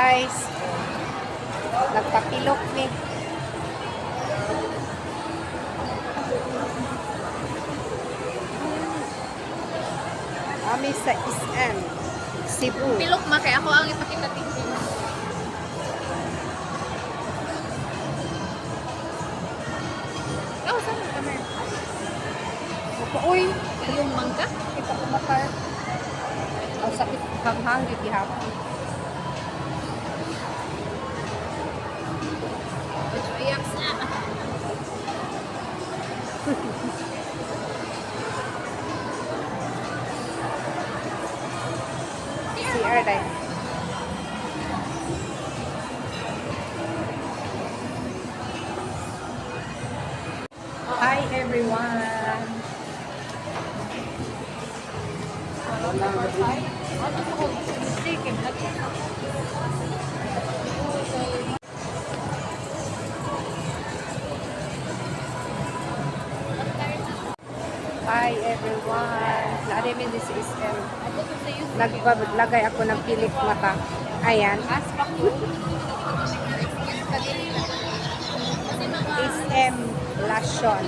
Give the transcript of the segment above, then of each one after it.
guys. Nagpapilok ni. Kami sa SM, Cebu. Pilok ma, kaya ako ang ipakita TV. Oh, saan mo kami? Uy, Yung mangga? kita kumakar. Ang sakit hanghang yung gihapon. Medyo iyak na. CR dahil. Hi everyone! Hi everyone! Narimin this is Naglagay ako ng pilik mata. Ayan. SM Lashon.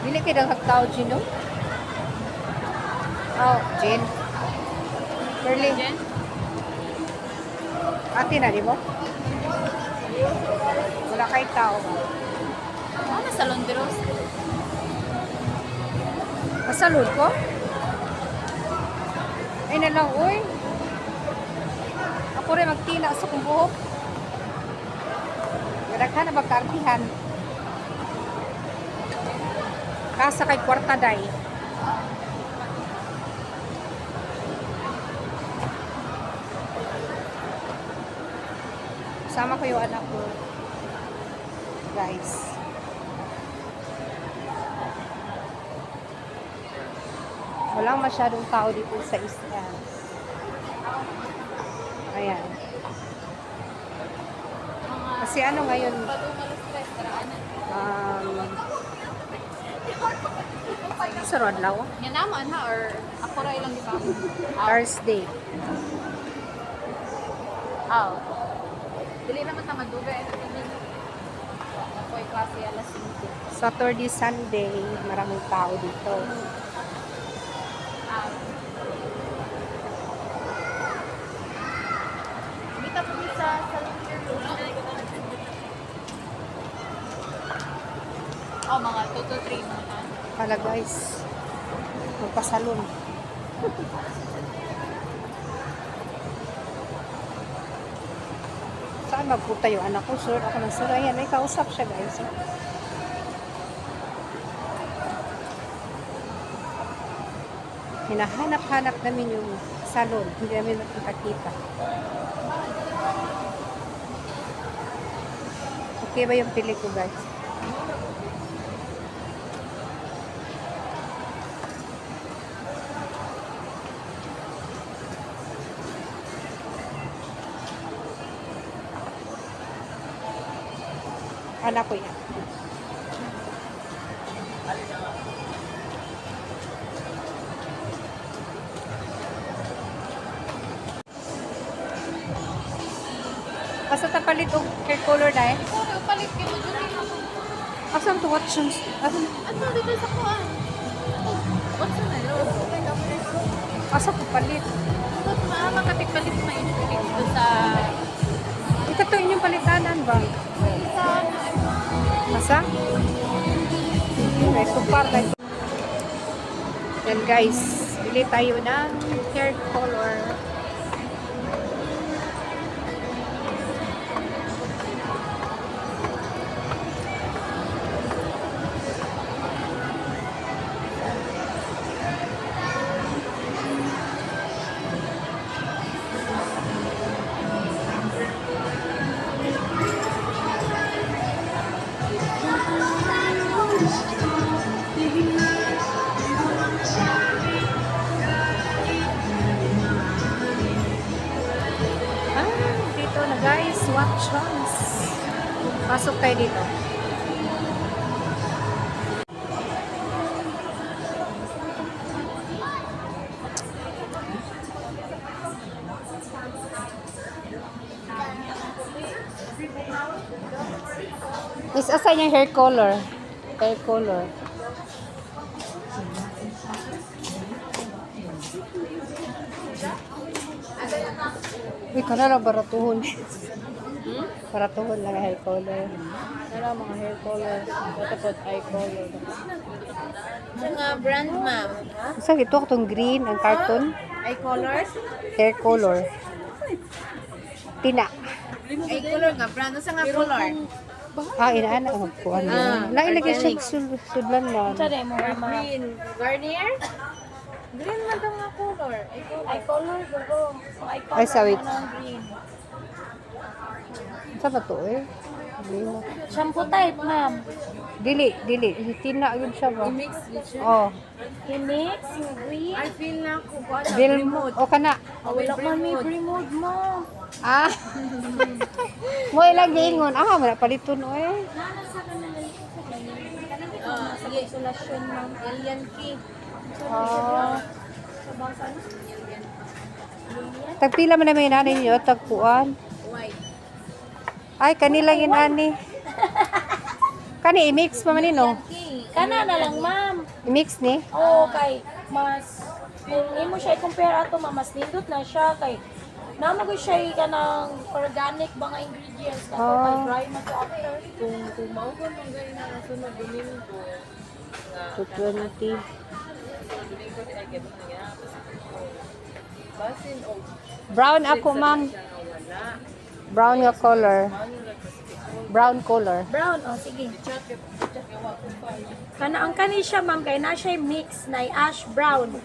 Bili kayo ng hagtao, Gino? Oh, Jen. Curly. Ate na, di mo? Wala kay tao ba? Ano sa Londros? Masalud ko? Ay na lang, uy. Ako rin magtina sa kong buhok. Nadaghan na magkaartihan. Kasa kay kwarta day. Sama ko yung anak ko. Guys. Walang masyadong tao dito sa isla. Ayan. Kasi ano ngayon, sa Rodlaw, Yan naman ha, or ako rin lang di ba? Thursday. Oh. Dili naman na maduga. Ako ay klase alas 5. Saturday, Sunday, maraming tao dito. Dito po sa oh, mga 2 to 3 naman. Hala guys, magpasalon. Saan magpunta yung anak ko? Sir, ako ng sir. Ayan, may kausap siya guys. Hinahanap-hanap namin yung salon. Hindi namin nakikita. Okay ba yung pili ko guys? Anak ko yan. Basta tapalit o hair color na eh. Oo, palit ka mo dyan. Asan to watch yun? Asan? Ano dito sa kuan? What's na yun? Asa ko palit? Makatik palit na yun dito sa... Ito to inyong palitanan ba? Asa? May supar na ito. Yan guys, bili tayo ng hair color. Guys, what chance? Pasok tayo dito. Miss, asan yung hair color? Hair color. Uy, ka na lang baratuhon. Baratuhon lang hair color. Wala mga hair color. Dapat eye color. Sa nga brand, ma'am. Saan ito? Itong green, ang carton. Eye colors? Hair color. Tina. Eye color nga, brand. Sa nga color? Inaana. Magkuhan na. Nailagay siya sudlan na. Sorry, mo green. Garnier? Green man daw nga color. Eye color, bro. Eye color. Ay, sawit. Green. Saan ba ito eh? Shampoo type, ma'am. Dili. Tina yun siya ba? I-mix yun siya. Oh. I-mix yung green. I feel na ko ba? Bilmo. O ka na. Wala man may pre-mode, ma'am. Ah. Mo ilang gingon. Wala paliton eh. Nasa ka na lang. Sige, isolasyon, ma'am. Alien key. Ah. Sa bangsa na? Tagpila man namin nanay niyo, tagpuan. White. Ay, kanilang inani. Kani, i-mix pa man no? Kana na lang, ma'am. I-mix ni? Oo, kay mas kung mo siya i-compare ato, ma'am, mas nindot na siya kay namagoy siya kanang organic mga ingredients kato kay dry man to after. Kung maugon mong gani na nasunod dumin ko. 220. Basin o Brown ako, ma'am. Brown yung color. Brown color. brown, oh sige. Kana ang kani siya, ma'am, kay na siya mix na ash brown.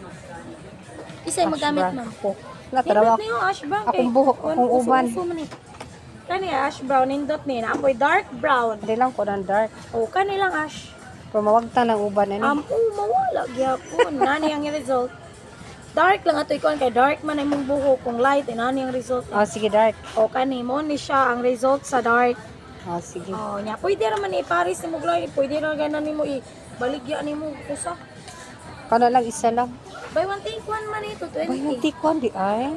Isa'y Ash magamit, brown. ma'am. Ako. Natarawa Nindot niyo ash brown akong buhok, akong uban. Kani ash brown nindot ni na ako'y dark brown. Hindi lang ko ng dark. O kani lang ash. Pumawagta ng uban na ni. Mawala gyapon. Nani ang result. Dark lang ato ikaw kay dark man ay mong buhok kung light nani ang result. Sige, dark. O kani mo ni siya ang result sa dark. Sige. Nya pwede ra man i-paris nimo glory, pwede ra ganan nimo i-baligya nimo kusa. Kana lang isa lang. Buy one take one man ito, Bay, 20. natikwan di ay.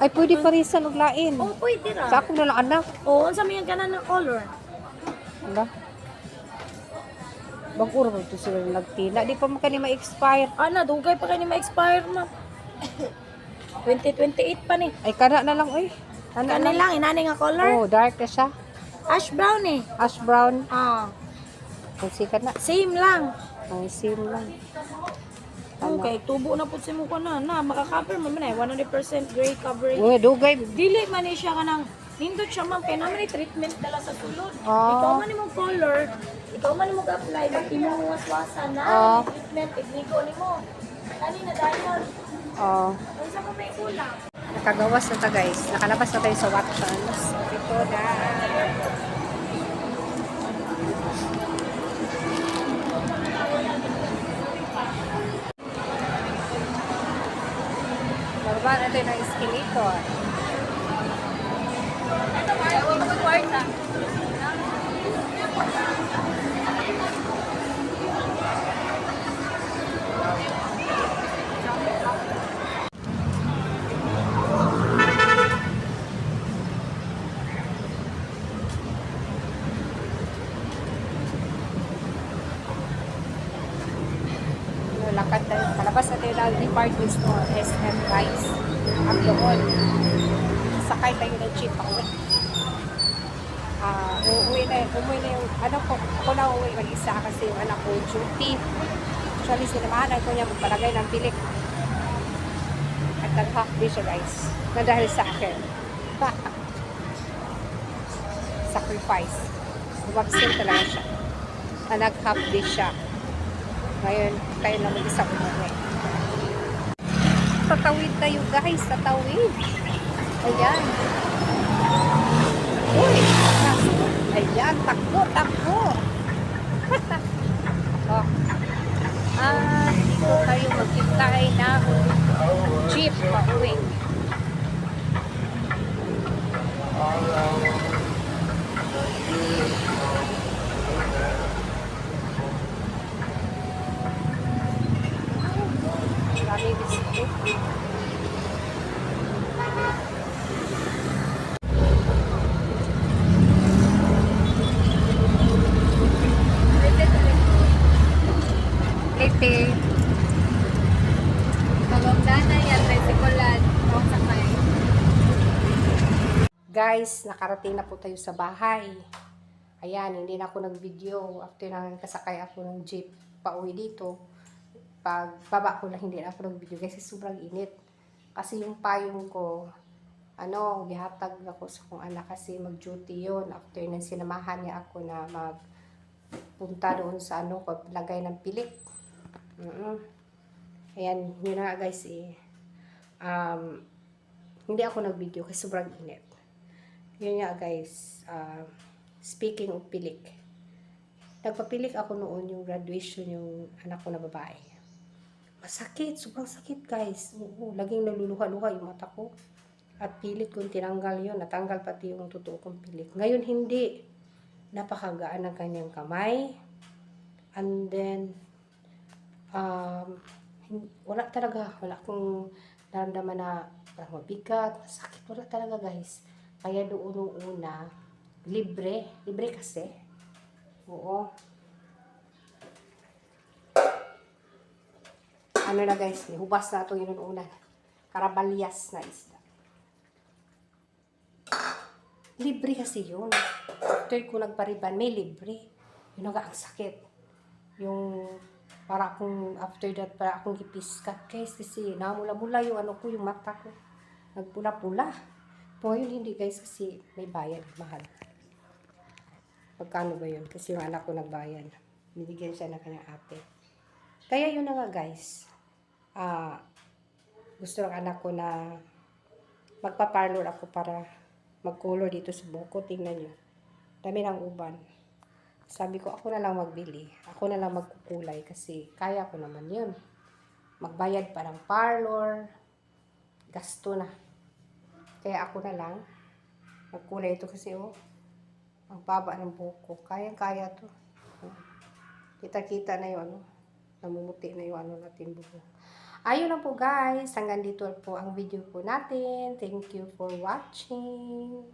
Ay, pwede parisan og lain. Oh, pwede ra. Sa ako na lang anak. O unsa man yung ganan ng color? Hala. Baguro ba ito sila nagtina? Di pa man kani ma-expire. Ana, dugay pa kani ma-expire na. 2028 pa ni. Ay, kana na lang, oy. Kana Kani lang inani nga color. Oh, dark na siya. Ash brown eh. Ash brown. Kung sikat na. Same lang. Ang same lang. Okay, tubo na pud si mo na makaka-cover man man 100% gray coverage. Uy, dugay. Dili man ni siya kanang nindot siya man kay naman ni treatment dala sa sulod. Ah. Ikaw man imong color, ikaw man imong apply pag imong waswasan na treatment tekniko nimo. Kani na dayon. Unsa mo may kulang? Nakagawas na ta, guys. Nakalabas na tayo sa Watsons. Ito na. Bababa na tayo ng escalator. Lakad tayo. Kalabas na tayo ng department store, SM Rice. Ang doon. Sakay tayo ng jeep. Umuwi na yung, ako na uuwi mag-isa kasi yung anak ko duty. Actually, sinamahanan ko niya magpalagay ng pilik. At nag-half day siya, guys. Na dahil sa akin. Sacrifice. Umabsent talaga siya. Na nag-half day siya. Ngayon, tayo na mag-isa umuwi. Tatawid tayo, guys. Tatawid. Ayan. Uy! Ayan, takbo, takbo. Dito tayo magkintay na jeep pa-uwi. Marami biskuit. guys, nakarating na po tayo sa bahay. Ayan, hindi na ako nag-video. After nang kasakay ako ng jeep pauwi dito, pag baba ko lang hindi na ako nag-video kasi sobrang init. Kasi yung payong ko, gihatag ako sa kong anak kasi mag-duty yun. After nang sinamahan niya ako na magpunta doon sa paglagay ng pilik. Ayan, yun na nga guys hindi ako nag-video kasi sobrang init. Yun nga guys, speaking of pilik, nagpapilik ako noon yung graduation yung anak ko na babae. Masakit, sobrang sakit guys. Oo, laging naluluha-luha yung mata ko. At pilit kong tinanggal yun, natanggal pati yung totoo kong pilik. Ngayon hindi, napakagaan ng kanyang kamay. And then, wala akong naramdaman na parang mabigat, masakit, wala talaga guys. Kaya doon nung una, libre kasi. Oo. Ano na guys, hubas na ito yun una. Karabalyas na isda. Libre kasi yun. After ko nagpariban, may libre. Yun nga ang sakit. Yung para akong, after that, para akong gipiskat guys. Kasi namula-mula yung yung mata ko. Nagpula-pula. Ngayon hindi guys kasi may bayad, mahal. Pagkano ba yun? Kasi yung anak ko nagbayad. Binigyan siya ng kanyang ate. Kaya yun na nga guys. Gusto ng anak ko na magpa-parlor ako para mag-color dito sa buko. Tingnan nyo. Dami ng uban. Sabi ko ako na lang magbili. Ako na lang magkukulay kasi kaya ko naman yun. Magbayad pa ng parlor. Gasto na. Kaya ako na lang magkulay ito kasi ang baba ng buko. Kaya to. Kita-kita na yung namumuti na yung natin buko. Ayun lang po guys. Hanggang dito po ang video po natin. Thank you for watching.